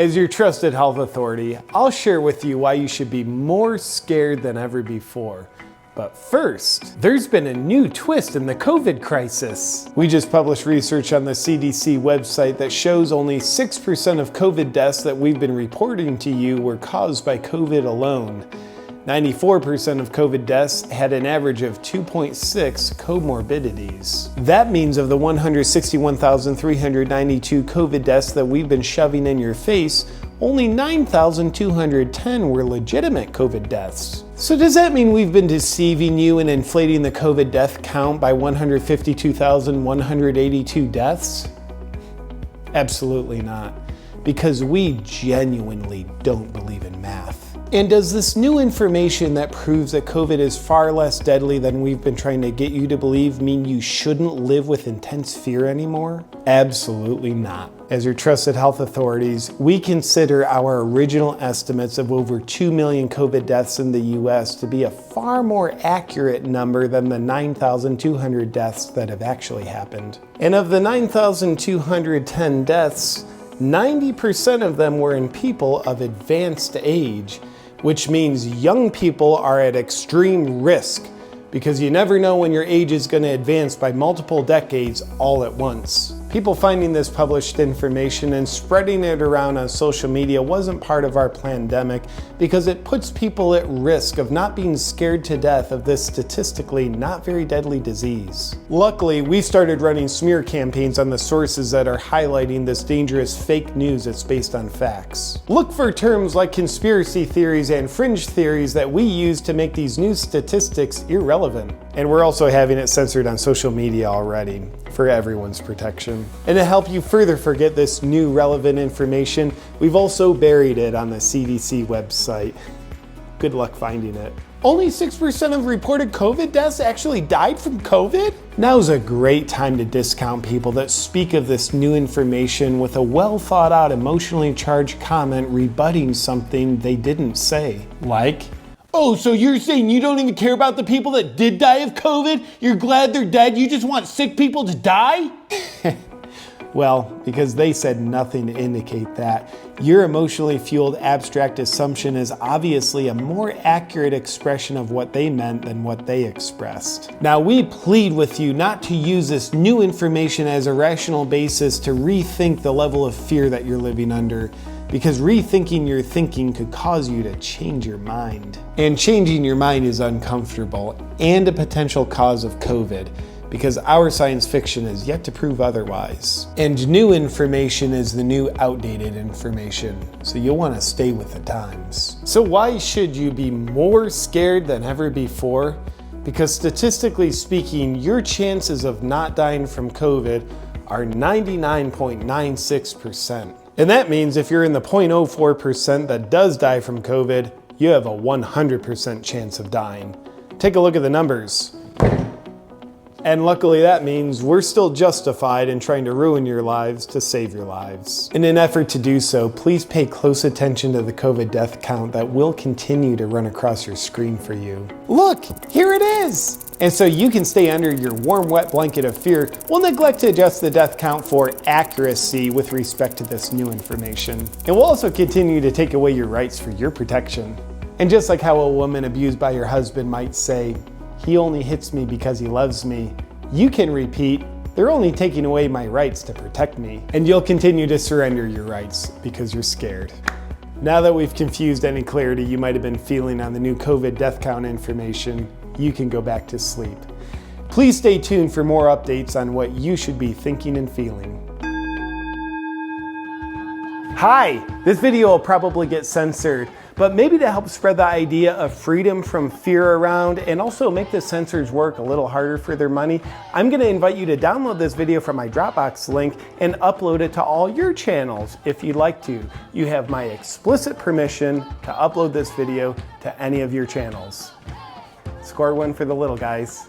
As your trusted health authority, I'll share with you why you should be more scared than ever before. But first, there's been a new twist in the COVID crisis. We just published research on the CDC website that shows only 6% of COVID deaths that we've been reporting to you were caused by COVID alone. 94% of COVID deaths had an average of 2.6 comorbidities. That means of the 161,392 COVID deaths that we've been shoving in your face, only 9,210 were legitimate COVID deaths. So does that mean we've been deceiving you and inflating the COVID death count by 152,182 deaths? Absolutely not, because we genuinely don't believe in math. And does this new information that proves that COVID is far less deadly than we've been trying to get you to believe mean you shouldn't live with intense fear anymore? Absolutely not. As your trusted health authorities, we consider our original estimates of over 2 million COVID deaths in the US to be a far more accurate number than the 9,200 deaths that have actually happened. And of the 9,210 deaths, 90% of them were in people of advanced age, which means young people are at extreme risk because you never know when your age is going to advance by multiple decades all at once. People finding this published information and spreading it around on social media wasn't part of our pandemic because it puts people at risk of not being scared to death of this statistically not very deadly disease. Luckily, we started running smear campaigns on the sources that are highlighting this dangerous fake news that's based on facts. Look for terms like conspiracy theories and fringe theories that we use to make these new statistics irrelevant. And we're also having it censored on social media already for everyone's protection. And to help you further forget this new relevant information, we've also buried it on the CDC website. Good luck finding it. Only 6% of reported COVID deaths actually died from COVID? Now's a great time to discount people that speak of this new information with a well thought out, emotionally charged comment rebutting something they didn't say. Like, oh, so you're saying you don't even care about the people that did die of COVID? You're glad they're dead, you just want sick people to die? Well, because they said nothing to indicate that. Your emotionally fueled abstract assumption is obviously a more accurate expression of what they meant than what they expressed. Now, we plead with you not to use this new information as a rational basis to rethink the level of fear that you're living under, because rethinking your thinking could cause you to change your mind. And changing your mind is uncomfortable and a potential cause of COVID, because our science fiction is yet to prove otherwise. And new information is the new outdated information, so you'll want to stay with the times. So why should you be more scared than ever before? Because statistically speaking, your chances of not dying from COVID are 99.96%. And that means if you're in the 0.04% that does die from COVID, you have a 100% chance of dying. Take a look at the numbers. And luckily that means we're still justified in trying to ruin your lives to save your lives. In an effort to do so, please pay close attention to the COVID death count that will continue to run across your screen for you. Look, here it is! And so you can stay under your warm, wet blanket of fear, we'll neglect to adjust the death count for accuracy with respect to this new information. And we'll also continue to take away your rights for your protection. And just like how a woman abused by her husband might say, "He only hits me because he loves me," you can repeat, "They're only taking away my rights to protect me." And you'll continue to surrender your rights because you're scared. Now that we've confused any clarity you might have been feeling on the new COVID death count information, you can go back to sleep. Please stay tuned for more updates on what you should be thinking and feeling. Hi, this video will probably get censored, but maybe to help spread the idea of freedom from fear around and also make the censors work a little harder for their money, I'm going to invite you to download this video from my Dropbox link and upload it to all your channels if you'd like to. You have my explicit permission to upload this video to any of your channels. Score one for the little guys.